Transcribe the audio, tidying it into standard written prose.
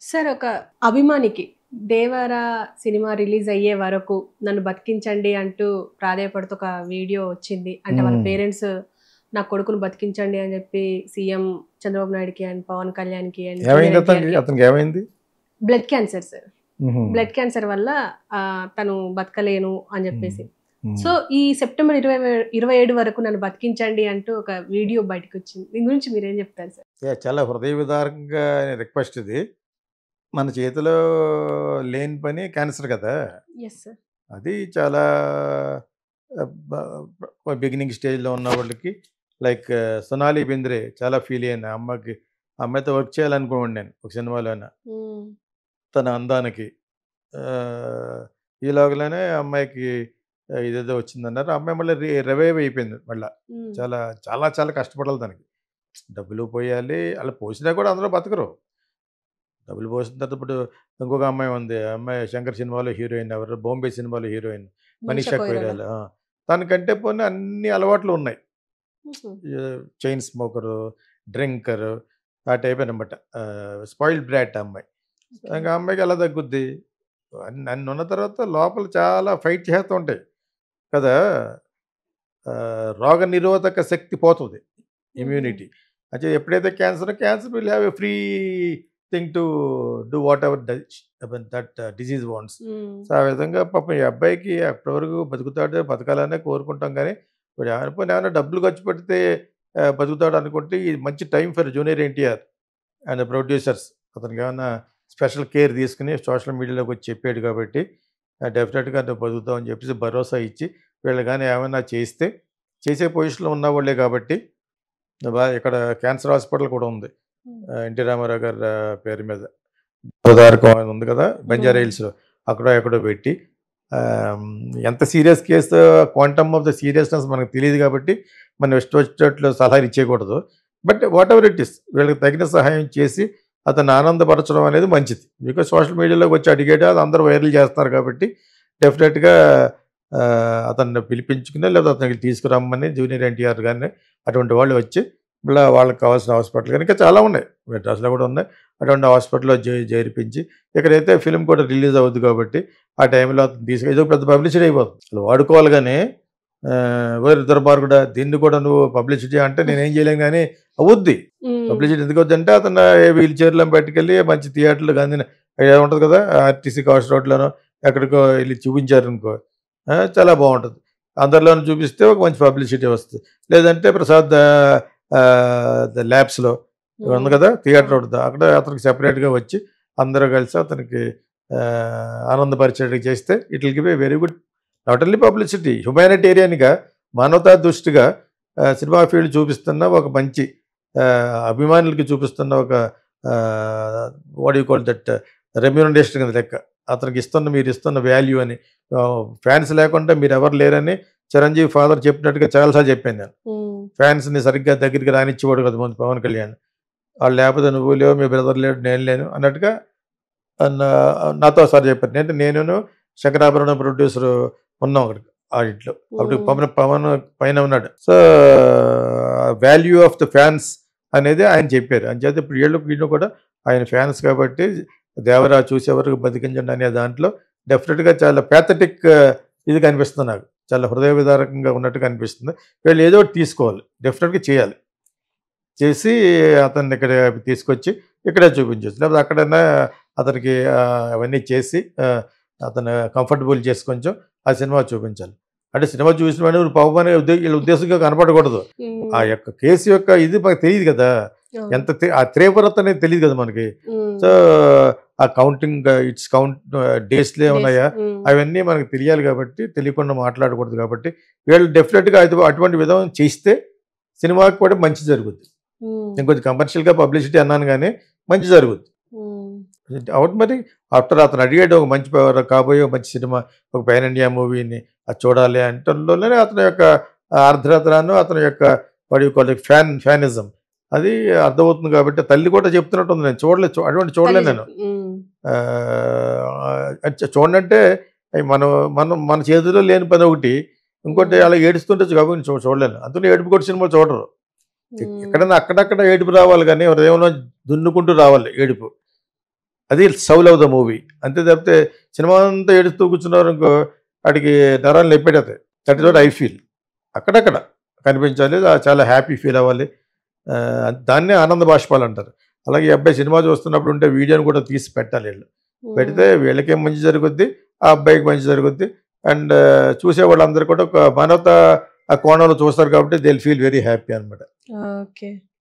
Sir ఒక అభిమానికి 'Devara' cinema release అయ్యే వరకు నన్ను బతికించండి అంటూ ప్రాధేయపడుతూ ఒక వీడియో వచ్చింది. అంటే వాళ్ళ పేరెంట్స్ నా కొడుకును బతికించండి అని చెప్పి సీఎం చంద్రబాబు నాయుడుకి అండ్ పవన్ కళ్యాణ్కి అతనికి ఏమైంది? Blood cancer sir. Blood cancer వల్ల తను బతకలేను అని చెప్పేసి. సో ఈ సెప్టెంబర్ 27 వరకు నన్ను బతికించండి అంటూ ఒక వీడియో బయటకు వచ్చింది. దీని గురించి మీరేం చెప్తారు సార్? చాలా హృదయ విదారకంగా రిక్వెస్ట్ ఇది. మన చేతిలో లేని పని క్యాన్సర్ కదా. Yes sir. అది చాలా బిగినింగ్ స్టేజ్లో ఉన్న వాళ్ళకి లైక్ సొనాలి బెంద్రే చాలా ఫీల్ అయ్యాను. అమ్మాయితో వర్క్ చేయాలనుకోండి నేను ఒక సినిమాలోనే తన అందానికి. ఈలోగలనే అమ్మాయికి ఇదేదో వచ్చిందన్నారు. అమ్మాయి మళ్ళీ రివైవ్ అయిపోయింది. మళ్ళీ చాలా చాలా చాలా కష్టపడాలి దానికి. డబ్బులు పోయాలి. అలా పోసినా కూడా అందరూ బతకరు. డబ్బులు పోసిన తర్వాత ఇప్పుడు ఇంకొక అమ్మాయి ఉంది. అమ్మాయి శంకర్ సినిమాలో హీరోయిన్, ఎవరు బాంబే సినిమాలో హీరోయిన్ మనీషా కొయిరాల. తనకంటే పోనీ అన్ని అలవాట్లు ఉన్నాయి. చైన్ స్మోకరు, డ్రింకరు, ఆ టైప్ అనమాట. స్పాయిల్డ్ బ్రాట్ అమ్మాయి. ఇంకా అమ్మాయికి ఎలా తగ్గుద్ది? అన్ని ఉన్న తర్వాత లోపల చాలా ఫైట్ చేస్తూ ఉంటాయి కదా. రోగ నిరోధక శక్తి పోతుంది, ఇమ్యూనిటీ. అంటే ఎప్పుడైతే cancer will have a free thing to do what ever that disease wants. So ఆ విధంగా పాపం ఈ అబ్బాయికి అప్పటి వరకు బతుకుతాడు, బతకాలనే కోరుకుంటాం. కానీ ఇప్పుడు ఏమైనా డబ్బులు ఖర్చు పెడితే బతుకుతాడు అనుకుంటే ఇది మంచి time for junior NTR and producers. అతనికి ఏమైనా స్పెషల్ కేర్ తీసుకుని సోషల్ మీడియాలోకి వచ్చి చెప్పాడు కాబట్టి డెఫినెట్గా నువ్వు బతుకుతావు చెప్పేసి భరోసా ఇచ్చి వీళ్ళు కానీ ఏమైనా చేసే పొజిషన్లో ఉన్నవాళ్ళే కాబట్టి ఇక్కడ క్యాన్సర్ హాస్పిటల్ కూడా ఉంది ఎన్టీ రామారావు గారి పేరు మీద. ఉదారకం ఉంది కదా బంజారా హిల్స్లో, ఎక్కడో పెట్టి ఎంత serious case, quantum of the సీరియస్నెస్ మనకు తెలియదు కాబట్టి మనం ఇష్టం సలహాలు ఇచ్చేయకూడదు. But whatever it is వీళ్ళకి తగిన సహాయం చేసి అతన్ని ఆనందపరచడం అనేది మంచిది. బికాజ్ సోషల్ మీడియాలోకి వచ్చి అడిగేట అది అందరూ వైరల్ చేస్తున్నారు కాబట్టి డెఫినెట్గా అతన్ని పిలిపించుకుని లేదా అతనికి తీసుకురమ్మని జూనియర్ ఎన్టీఆర్ కానీ అటువంటి వాళ్ళు వచ్చి మళ్ళీ వాళ్ళకి కావాల్సిన హాస్పిటల్ కానీ ఇంకా చాలా ఉన్నాయి, మెడ్రాస్లో కూడా ఉన్నాయి. అటువంటి హాస్పిటల్లో చేర్పించి ఇక్కడైతే ఫిలిం కూడా రిలీజ్ అవుతుంది కాబట్టి ఆ టైంలో అతను ఏదో పెద్ద పబ్లిసిటీ అయిపోతుంది. అసలు వాడుకోవాలి కానీ వేరే దుర్మార్గుడా దీన్ని కూడా నువ్వు పబ్లిసిటీ అంటే నేనేం చేయలేను కానీ అవుద్ది. పబ్లిసిటీ ఎందుకు అవుద్ది అంటే అతను వీల్ చైర్లో పట్టుకెళ్ళి మంచి థియేటర్లు గాంధీ ఉంటుంది కదా ఆర్టీసీ కాస్ట్ రోడ్లోనో ఎక్కడికో వెళ్ళి చూపించారు అనుకో చాలా బాగుంటుంది. అందరిలోనూ చూపిస్తే ఒక మంచి పబ్లిసిటీ వస్తుంది. లేదంటే ప్రసాద్ ల్యాబ్స్లో ఉంది కదా థియేటర్ ఉంటుంది, అక్కడ అతనికి సెపరేట్గా వచ్చి అందరూ కలిసి అతనికి ఆనందపరిచేట్టుగా చేస్తే it will give a very good not only publicity, హ్యుమానిటేరియన్గా మానవతా దృష్టిగా సినిమా ఫీల్డ్ చూపిస్తున్న ఒక మంచి అభిమానులకి చూపిస్తున్న ఒక what you call that remuneration కింద లెక్క. అతనికి మీరు ఇస్తున్న వాల్యూ అని, ఫ్యాన్స్ లేకుండా మీరు ఎవరు లేరని చిరంజీవి ఫాదర్ చెప్పినట్టుగా చాలాసార్లు చెప్పాను నేను. ఫ్యాన్స్ని సరిగ్గా దగ్గరికి రానిచ్చేవాడు కదా ముందు పవన్ కళ్యాణ్. వాళ్ళు లేకపోతే నువ్వు లేవు, మీ బ్రదర్ లేడు, నేను లేను అన్నట్టుగా నాతో సార్ చెప్పారు. నేను శంకరాభరణం ప్రొడ్యూసర్ ఉన్నాం అక్కడికి ఆ ఇంట్లో. అప్పుడు పవన్ పైన ఉన్నాడు. So value of the fans అనేది ఆయన చెప్పారు. అని చేత ఇప్పుడు వీళ్ళు కూడా ఆయన ఫ్యాన్స్ కాబట్టి దేవరా చూసే వరకు బతికించండి అనే దాంట్లో డెఫినెట్గా చాలా ప్యాథటిక్ ఇది కనిపిస్తుంది నాకు, చాలా హృదయ విదారకంగా ఉన్నట్టుగా అనిపిస్తుంది. వీళ్ళు ఏదో ఒకటి తీసుకోవాలి, డెఫినెట్గా చేయాలి. చేసి అతన్ని ఇక్కడ తీసుకొచ్చి ఇక్కడే చూపించవచ్చు, లేకపోతే అక్కడైనా అతనికి అవన్నీ చేసి అతను కంఫర్టబుల్ చేసి కొంచెం ఆ సినిమా చూపించాలి. అంటే సినిమా చూసిన వాడిని పాపం అనే వీళ్ళ ఉద్దేశంగా కనపడకూడదు. ఆ యొక్క కేసు యొక్క ఇది మాకు తెలియదు కదా, ఎంత ఆ తీవ్రత అనేది తెలియదు కదా మనకి. సో ఆ కౌంటింగ్ డేస్లే ఉన్నాయా అవన్నీ మనకు తెలియాలి కాబట్టి తెలియకుండా మాట్లాడకూడదు కాబట్టి వీళ్ళు డెఫినెట్గా అటువంటి విధం చేస్తే సినిమాకి కూడా మంచి జరుగుద్ది. ఇంకొంచెం కమర్షియల్గా పబ్లిసిటీ అన్నాను కానీ మంచి జరుగుద్ది. అవుట్ మరి ఆఫ్టర్ అతను అడిగాడు ఒక మంచి కాబోయే మంచి సినిమా, ఒక పాన్ ఇండియా మూవీని అది చూడాలి అంటలోనే అతని యొక్క ఆర్ద్రతను, అతని యొక్క ఫ్యానిజం అది అర్థమవుతుంది కాబట్టి తల్లి కూడా చెప్తున్నట్టు ఉంది. నేను చూడలేదు నేను. చూడంటే మన చేతిలో లేని పని ఒకటి, ఇంకోటి అలా ఏడుస్తుంటే కాబట్టి చూడలేను. అందులో ఏడుపు కొట్టి సినిమా చూడరు. ఎక్కడైనా అక్కడక్కడ ఏడుపు రావాలి కానీ హృదయంలో దున్నుకుంటూ రావాలి ఏడుపు. అది సౌల్ ఆఫ్ ద మూవీ. అంతే తప్పితే సినిమా అంతా ఏడుస్తూ కూర్చున్నారు ఇంకో వాడికి నరాలు నొప్పెడతాయి. That is what I feel. అక్కడక్కడ కనిపించాలి, చాలా హ్యాపీ ఫీల్ అవ్వాలి. దాన్నే ఆనంద బాష్పాలు అంటారు. అలాగే ఈ అబ్బాయి సినిమా చూస్తున్నప్పుడు ఉంటే వీడియోని కూడా తీసి పెట్టాలి వీళ్ళు. పెడితే వీళ్ళకేం మంచి జరుగుద్ది, ఆ అబ్బాయికి మంచి జరుగుద్ది. అండ్ చూసే వాళ్ళందరూ కూడా ఒక మానవత ఆ కోణంలో చూస్తారు కాబట్టి they will feel very happy అనమాట. ఓకే.